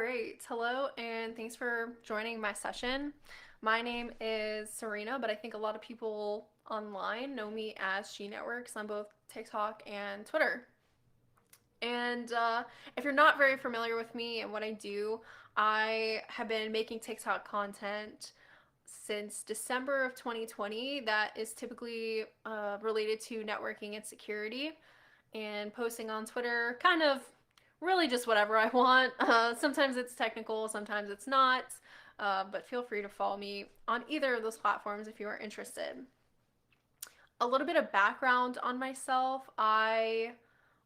Great. Hello, and thanks for joining my session. My name is Serena, but I think a lot of people online know me as She Networks on both TikTok and Twitter. And if you're not very familiar with me and what I do, I have been making TikTok content since December of 2020 that is typically related to networking and security, and posting on Twitter kind of really just whatever I want. Sometimes it's technical, sometimes it's not. But feel free to follow me on either of those platforms if you are interested. A little bit of background on myself. I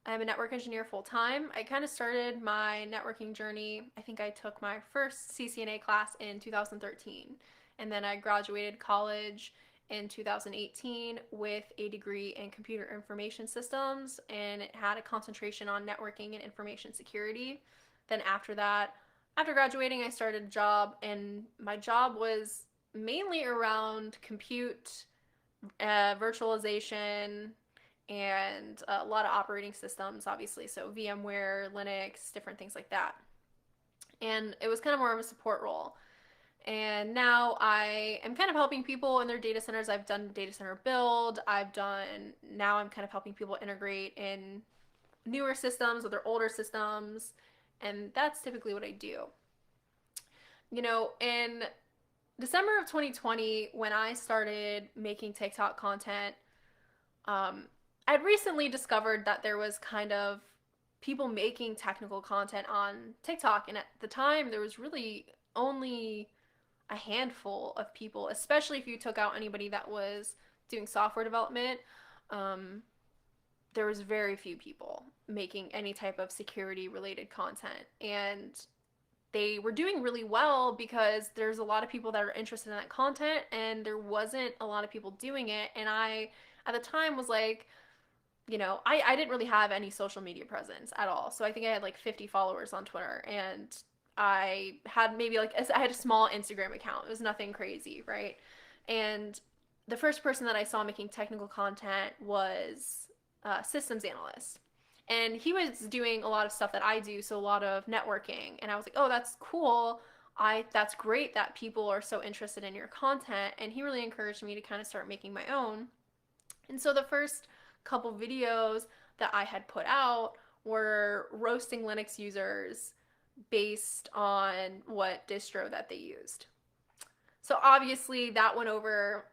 am a network engineer full time. I kind of started my networking journey. I think I took my first CCNA class in 2013, and then I graduated college in 2018 with a degree in computer information systems, and it had a concentration on networking and information security. Then after that, after graduating, I started a job, and my job was mainly around compute, virtualization, and a lot of operating systems, obviously. So VMware, Linux, different things like that. And it was kind of more of a support role. And now I am kind of helping people in their data centers. I've done data center build. Now I'm kind of helping people integrate in newer systems with their older systems. And that's typically what I do. In December of 2020, when I started making TikTok content, um, I'd recently discovered that there was kind of people making technical content on TikTok, and at the time, there was really only a handful of people, especially if you took out anybody that was doing software development. Um, there was very few people making any type of security related content, and they were doing really well because there's a lot of people that are interested in that content, and there wasn't a lot of people doing it. And I at the time was like, I didn't really have any social media presence at all. So I think I had like 50 followers on Twitter, and I had maybe like I had a small Instagram account. It was nothing crazy, right? And the first person that I saw making technical content was a systems analyst. And he was doing a lot of stuff that I do, so a lot of networking. And I was like, "Oh, that's cool. That's great that people are so interested in your content." And he really encouraged me to kind of start making my own. And so the first couple videos that I had put out were roasting Linux users based on what distro that they used. So obviously that went over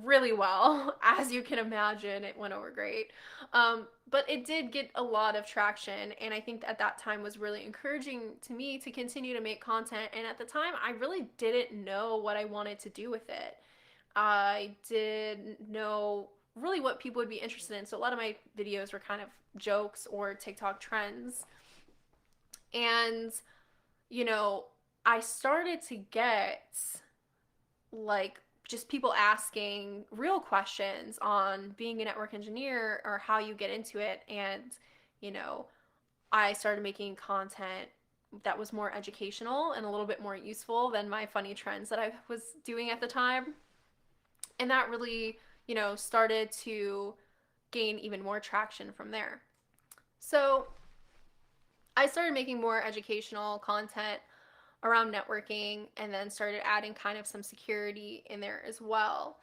really well. As you can imagine, it went over great. But it did get a lot of traction, and I think at that time was really encouraging to me to continue to make content. And at the time, I really didn't know what I wanted to do with it. I didn't know really what people would be interested in. So a lot of my videos were kind of jokes or TikTok trends. And, you know, I started to get like just people asking real questions on being a network engineer or how you get into it. And, you know, I started making content that was more educational and a little bit more useful than my funny trends that I was doing at the time. And that really, started to gain even more traction from there. So I started making more educational content around networking, and then started adding kind of some security in there as well.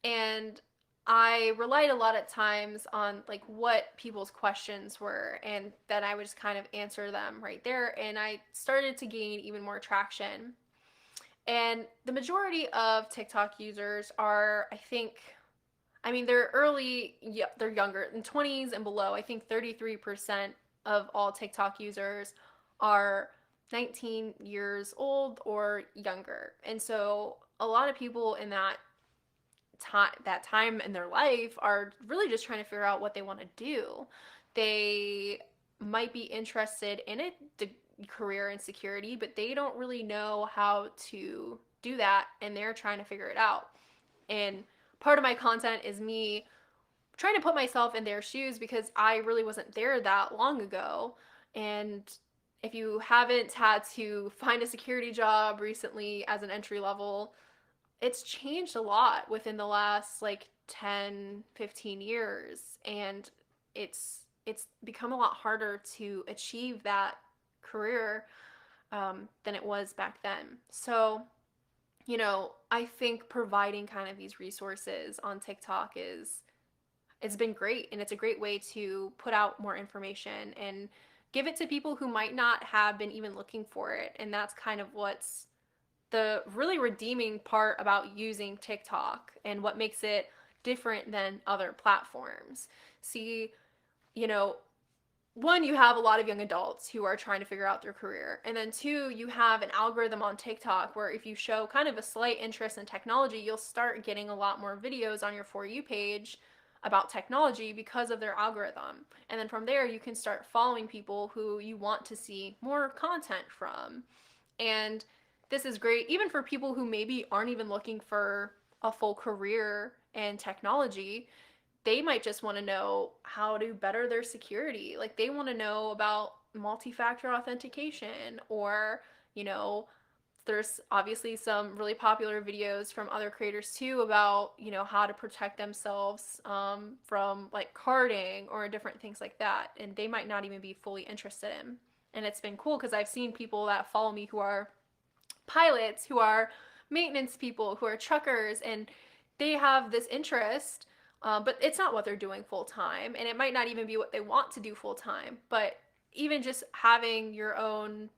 And I relied a lot of times on like what people's questions were, and then I would just kind of answer them right there. And I started to gain even more traction. And the majority of TikTok users are, they're early, yeah, they're younger, in 20s and below. I think 33% of all TikTok users are 19 years old or younger. And so a lot of people in that time in their life are really just trying to figure out what they want to do. They might be interested in it, the career in security, but they don't really know how to do that, and they're trying to figure it out. And part of my content is me trying to put myself in their shoes because I really wasn't there that long ago. And if you haven't had to find a security job recently as an entry level, it's changed a lot within the last like 10, 15 years, and it's become a lot harder to achieve that career than it was back then. So, I think providing kind of these resources on TikTok it's been great, and it's a great way to put out more information and give it to people who might not have been even looking for it. And that's kind of what's the really redeeming part about using TikTok and what makes it different than other platforms. See, you know, one, you have a lot of young adults who are trying to figure out their career. And then two, you have an algorithm on TikTok where if you show kind of a slight interest in technology, you'll start getting a lot more videos on your For You page about technology because of their algorithm. And then from there, you can start following people who you want to see more content from. And this is great even for people who maybe aren't even looking for a full career in technology. They might just want to know how to better their security. Like they want to know about multi-factor authentication, or, you know, there's obviously some really popular videos from other creators too about, how to protect themselves from like carding or different things like that. And they might not even be fully interested in. And it's been cool because I've seen people that follow me who are pilots, who are maintenance people, who are truckers, and they have this interest, but it's not what they're doing full time, and it might not even be what they want to do full time. But even just having your own,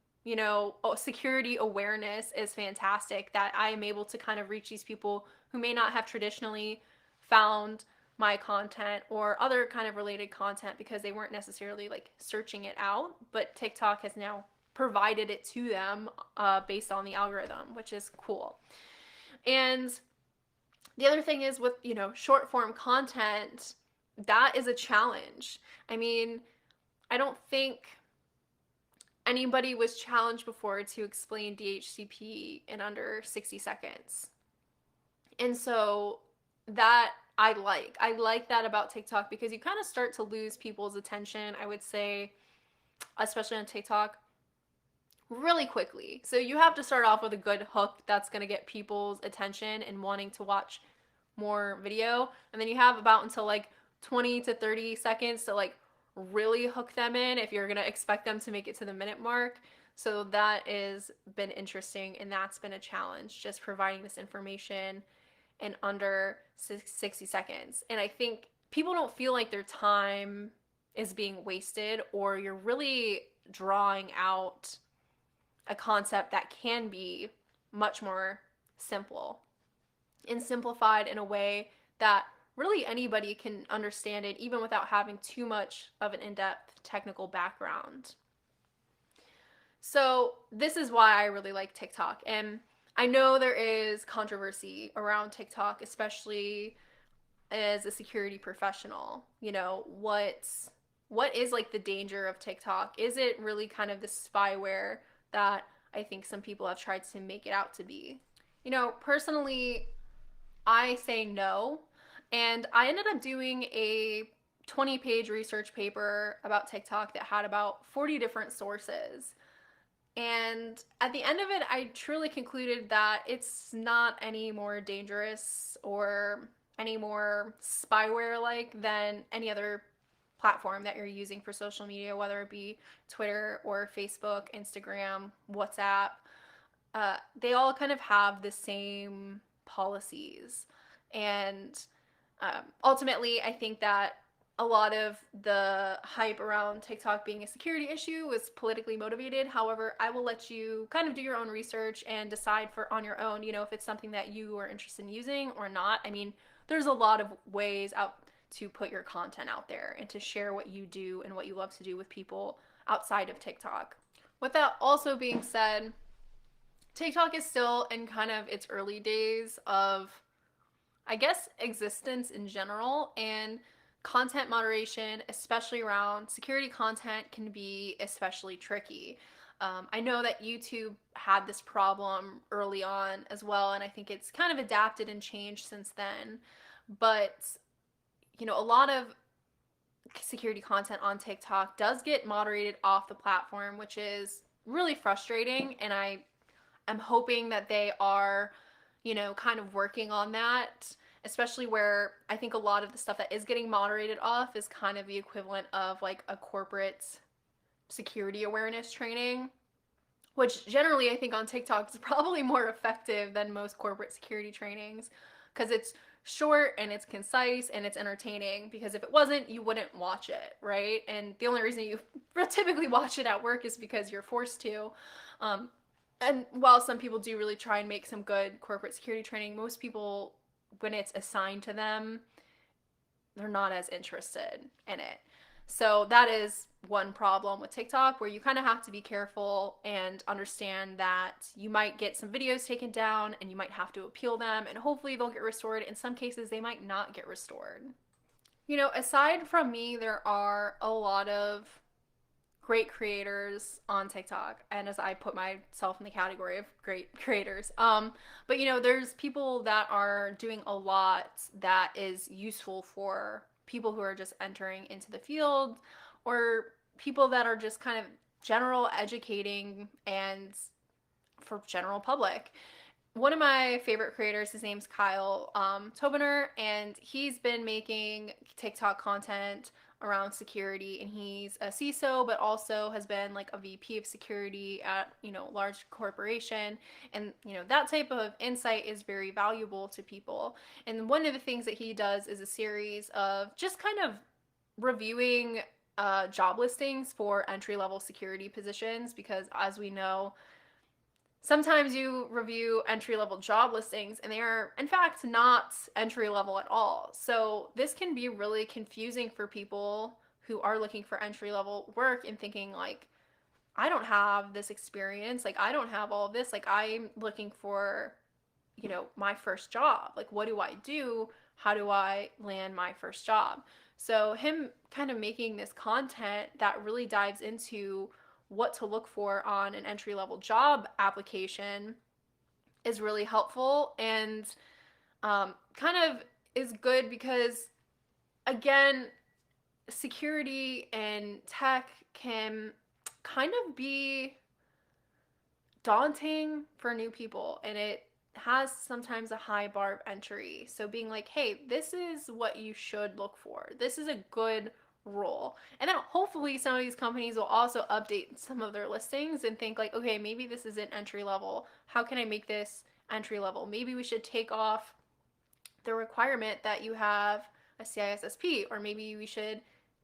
security awareness is fantastic. That I am able to kind of reach these people who may not have traditionally found my content or other kind of related content because they weren't necessarily like searching it out, but TikTok has now provided it to them based on the algorithm, which is cool. And the other thing is with, short form content, that is a challenge. I mean, I don't think anybody was challenged before to explain DHCP in under 60 seconds. And so that I like that about TikTok because you kind of start to lose people's attention, I would say, especially on TikTok, really quickly. So you have to start off with a good hook that's going to get people's attention and wanting to watch more video. And then you have about until like 20 to 30 seconds to like really hook them in if you're going to expect them to make it to the minute mark. So that has been interesting, and that's been a challenge, just providing this information in under 60 seconds. And I think people don't feel like their time is being wasted, or you're really drawing out a concept that can be much more simple and simplified in a way that really anybody can understand it, even without having too much of an in-depth technical background. So this is why I really like TikTok. And I know there is controversy around TikTok, especially as a security professional. What is like the danger of TikTok? Is it really kind of the spyware that I think some people have tried to make it out to be? Personally, I say no. And I ended up doing a 20-page research paper about TikTok that had about 40 different sources. And at the end of it, I truly concluded that it's not any more dangerous or any more spyware like than any other platform that you're using for social media, whether it be Twitter or Facebook, Instagram, WhatsApp. They all kind of have the same policies. And ultimately, I think that a lot of the hype around TikTok being a security issue was politically motivated. However, I will let you kind of do your own research and decide on your own, if it's something that you are interested in using or not. I mean, there's a lot of ways out to put your content out there and to share what you do and what you love to do with people outside of TikTok. With that also being said, TikTok is still in kind of its early days of, I guess, existence in general, and content moderation, especially around security content, can be especially tricky. I know that YouTube had this problem early on as well, and I think it's kind of adapted and changed since then. But, a lot of security content on TikTok does get moderated off the platform, which is really frustrating, and I'm hoping that they are, kind of working on that, especially where I think a lot of the stuff that is getting moderated off is kind of the equivalent of like a corporate security awareness training, which generally I think on TikTok is probably more effective than most corporate security trainings because it's short and it's concise and it's entertaining, because if it wasn't, you wouldn't watch it, right? And the only reason you typically watch it at work is because you're forced to. Um, and while some people do really try and make some good corporate security training, most people, when it's assigned to them, they're not as interested in it. So that is one problem with TikTok, where you kind of have to be careful and understand that you might get some videos taken down and you might have to appeal them, and hopefully they'll get restored. In some cases, they might not get restored. Aside from me, there are a lot of great creators on TikTok, and as I put myself in the category of great creators. But there's people that are doing a lot that is useful for people who are just entering into the field, or people that are just kind of general educating and for general public. One of my favorite creators, his name's Kyle Tobiner, and he's been making TikTok content around security, and he's a CISO, but also has been like a VP of security at large corporation, and that type of insight is very valuable to people. And one of the things that he does is a series of just kind of reviewing job listings for entry level security positions, because as we know, sometimes you review entry level job listings and they are, in fact, not entry level at all. So this can be really confusing for people who are looking for entry level work and thinking, like, I don't have this experience. Like, I don't have all of this. Like, I'm looking for, my first job. Like, what do I do? How do I land my first job? So, him kind of making this content that really dives into what to look for on an entry level job application is really helpful, and kind of is good because, again, security and tech can kind of be daunting for new people, and it has sometimes a high bar of entry. So being like, hey, this is what you should look for. This is a good role. And then hopefully some of these companies will also update some of their listings and think like, okay, maybe this isn't entry level. How can I make this entry level? Maybe we should take off the requirement that you have a CISSP, or maybe we should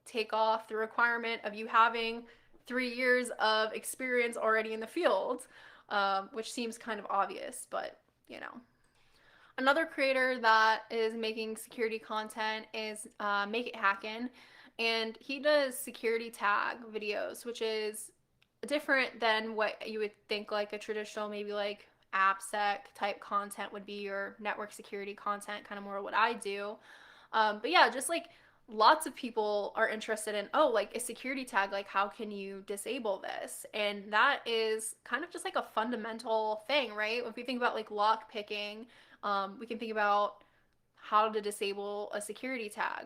take off the requirement of you having 3 years of experience already in the field, which seems kind of obvious, but Another creator that is making security content is Make It Hackin', and he does security tag videos, which is different than what you would think like a traditional, maybe like AppSec type content would be, or network security content, kind of more what I do. But yeah, just like lots of people are interested in, oh, like a security tag, like how can you disable this? And that is kind of just like a fundamental thing, right? If we think about like lock picking, we can think about how to disable a security tag.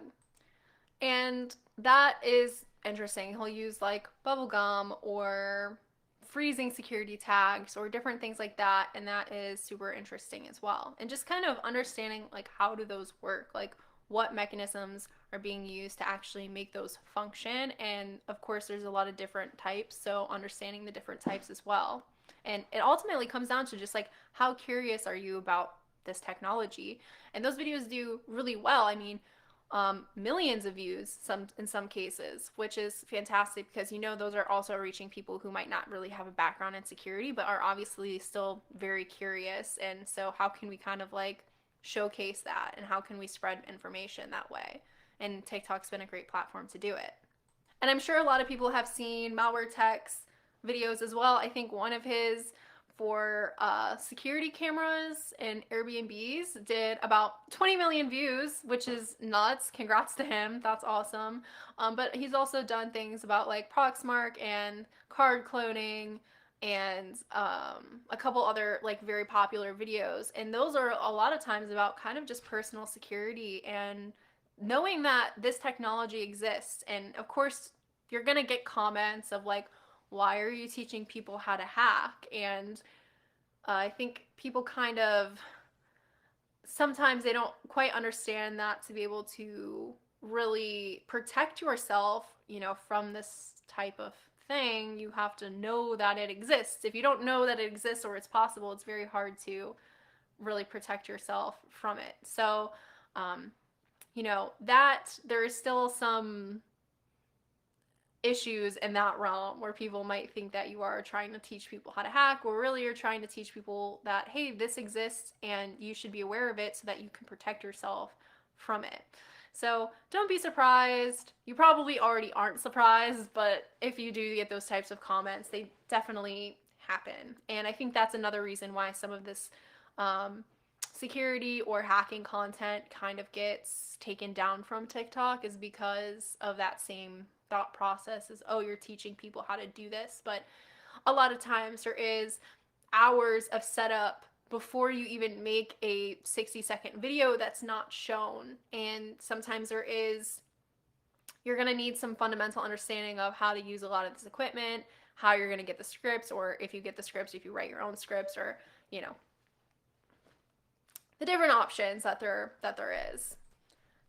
And that is interesting. He'll use like bubblegum or freezing security tags or different things like that, and that is super interesting as well. And just kind of understanding like how do those work, like what mechanisms are being used to actually make those function. And of course there's a lot of different types, so understanding the different types as well. And it ultimately comes down to just like how curious are you about this technology. And those videos do really well. I mean, millions of views in some cases, which is fantastic, because those are also reaching people who might not really have a background in security but are obviously still very curious. And so how can we kind of like showcase that, and how can we spread information that way? And TikTok's been a great platform to do it. And I'm sure a lot of people have seen Malware Tech's videos as well. I think one of his for security cameras and Airbnbs did about 20 million views, which is nuts. Congrats to him. That's awesome. But he's also done things about like Proxmark and card cloning and a couple other like very popular videos. And those are a lot of times about kind of just personal security and knowing that this technology exists. And of course, you're going to get comments of like, why are you teaching people how to hack? And I think people kind of sometimes they don't quite understand that to be able to really protect yourself, from this type of thing, you have to know that it exists. If you don't know that it exists or it's possible, it's very hard to really protect yourself from it. So, um, that there is still some issues in that realm where people might think that you are trying to teach people how to hack, or really you're trying to teach people that, hey, this exists and you should be aware of it so that you can protect yourself from it. So don't be surprised. You probably already aren't surprised, but if you do get those types of comments, they definitely happen. And I think that's another reason why some of this um, security or hacking content kind of gets taken down from TikTok, is because of that same thought process is, oh, you're teaching people how to do this. But a lot of times there is hours of setup before you even make a 60-second video that's not shown. And sometimes you're going to need some fundamental understanding of how to use a lot of this equipment, how you're going to get the scripts, or if you get the scripts, if you write your own scripts, or, the different options that there is.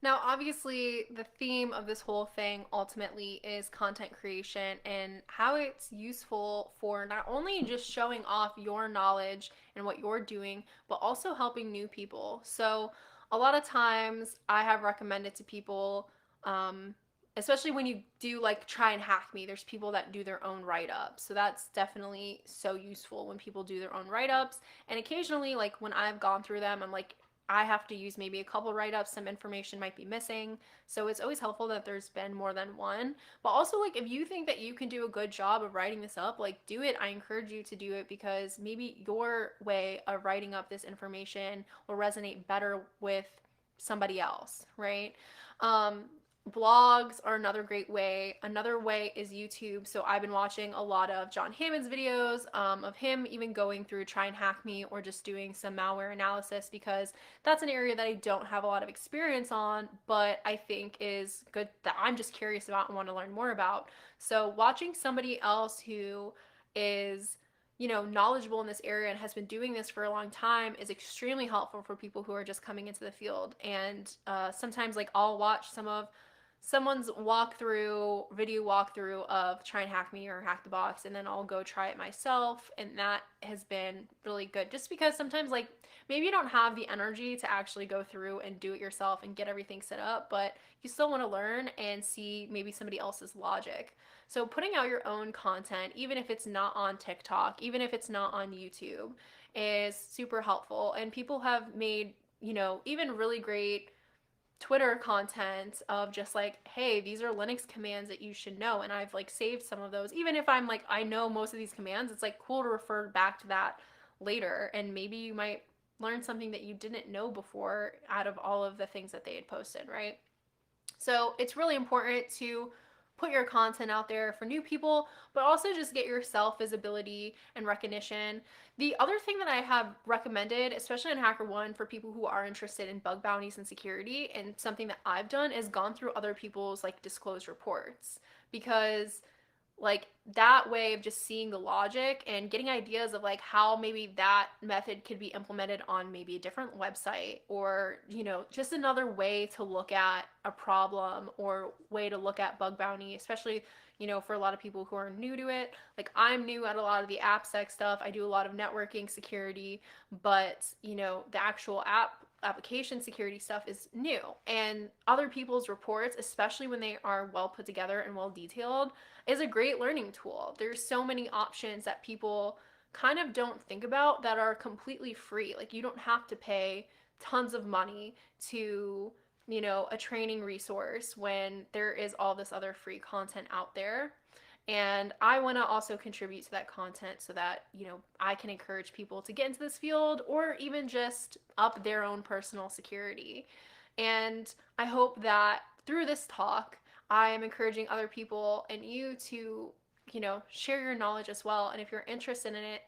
Now, obviously, the theme of this whole thing ultimately is content creation and how it's useful for not only just showing off your knowledge and what you're doing, but also helping new people. So, a lot of times I have recommended to people, especially when you do like try and hack me, there's people that do their own write ups. So, that's definitely so useful when people do their own write ups. And occasionally, like when I've gone through them, I'm like, I have to use maybe a couple write-ups, some information might be missing. So it's always helpful that there's been more than one. But also, like, if you think that you can do a good job of writing this up, like, do it. I encourage you to do it, because maybe your way of writing up this information will resonate better with somebody else, right? Um, Blogs are another great way. Another way is YouTube. So I've been watching a lot of John Hammond's videos, of him even going through Try and Hack Me, or just doing some malware analysis, because that's an area that I don't have a lot of experience on, but I think is good, that I'm just curious about and want to learn more about. So watching somebody else who is knowledgeable in this area and has been doing this for a long time is extremely helpful for people who are just coming into the field. And sometimes, like, I'll watch someone's video walkthrough of Try and Hack Me or Hack the Box, and then I'll go try it myself, and that has been really good, just because sometimes, like, maybe you don't have the energy to actually go through and do it yourself and get everything set up, but you still want to learn and see maybe somebody else's logic. So putting out your own content, even if it's not on TikTok, even if it's not on YouTube, is super helpful. And people have made, even really great Twitter content of just like, hey, these are Linux commands that you should know. And I've like saved some of those. Even if I'm like, I know most of these commands, it's like cool to refer back to that later. And maybe you might learn something that you didn't know before out of all of the things that they had posted, right? So it's really important to put your content out there for new people, but also just get yourself visibility and recognition. The other thing that I have recommended, especially on HackerOne, for people who are interested in bug bounties and security, and something that I've done, is gone through other people's like disclosed reports, because like that way of just seeing the logic and getting ideas of like how maybe that method could be implemented on maybe a different website, or just another way to look at a problem or way to look at bug bounty, especially for a lot of people who are new to it. Like, I'm new at a lot of the AppSec stuff. I do a lot of networking security, but the actual application security stuff is new, and other people's reports, especially when they are well put together and well detailed, is a great learning tool. There's so many options that people kind of don't think about that are completely free. Like, you don't have to pay tons of money to a training resource when there is all this other free content out there. And I want to also contribute to that content so that, I can encourage people to get into this field, or even just up their own personal security. And I hope that through this talk, I am encouraging other people and you to, share your knowledge as well. And if you're interested in it,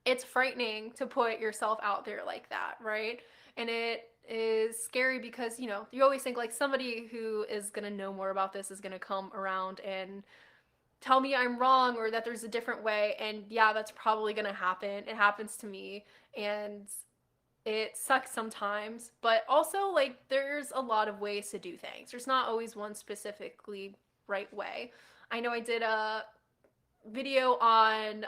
it's frightening to put yourself out there like that, right? And it is scary because, you always think like somebody who is going to know more about this is going to come around and tell me I'm wrong, or that there's a different way. And yeah, that's probably going to happen. It happens to me, and it sucks sometimes, but also like there's a lot of ways to do things. There's not always one specifically right way. I know I did a video on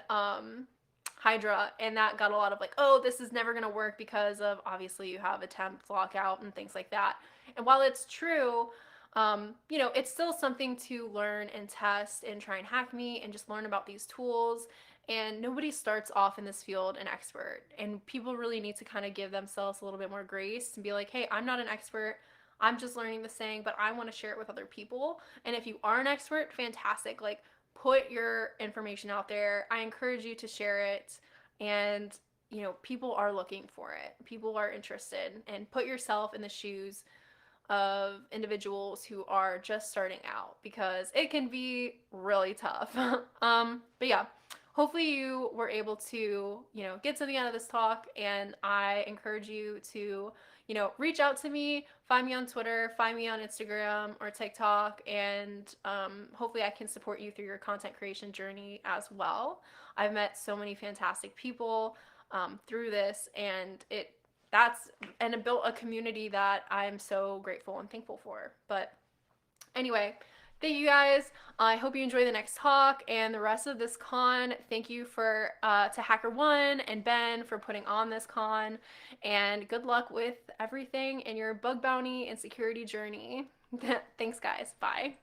Hydra, and that got a lot of like, oh, this is never gonna work because of obviously you have attempt lockout and things like that. And while it's true, you know, it's still something to learn and test and try and hack me and just learn about these tools. And nobody starts off in this field an expert. And people really need to kind of give themselves a little bit more grace and be like, hey, I'm not an expert. I'm just learning this thing, but I want to share it with other people. And if you are an expert, fantastic. Like, put your information out there. I encourage you to share it. And, you know, people are looking for it, people are interested. And put yourself in the shoes of individuals who are just starting out because it can be really tough. But yeah, hopefully you were able to, you know, get something out of this talk. And I encourage you to, you know, reach out to me, find me on Twitter, find me on Instagram or TikTok, and hopefully I can support you through your content creation journey as well. I've met so many fantastic people through this, and that's and built a community that I'm so grateful and thankful for. But anyway, thank you guys. I hope you enjoy the next talk and the rest of this con. Thank you for to HackerOne and Ben for putting on this con, and good luck with everything in your bug bounty and security journey. Thanks, guys. Bye.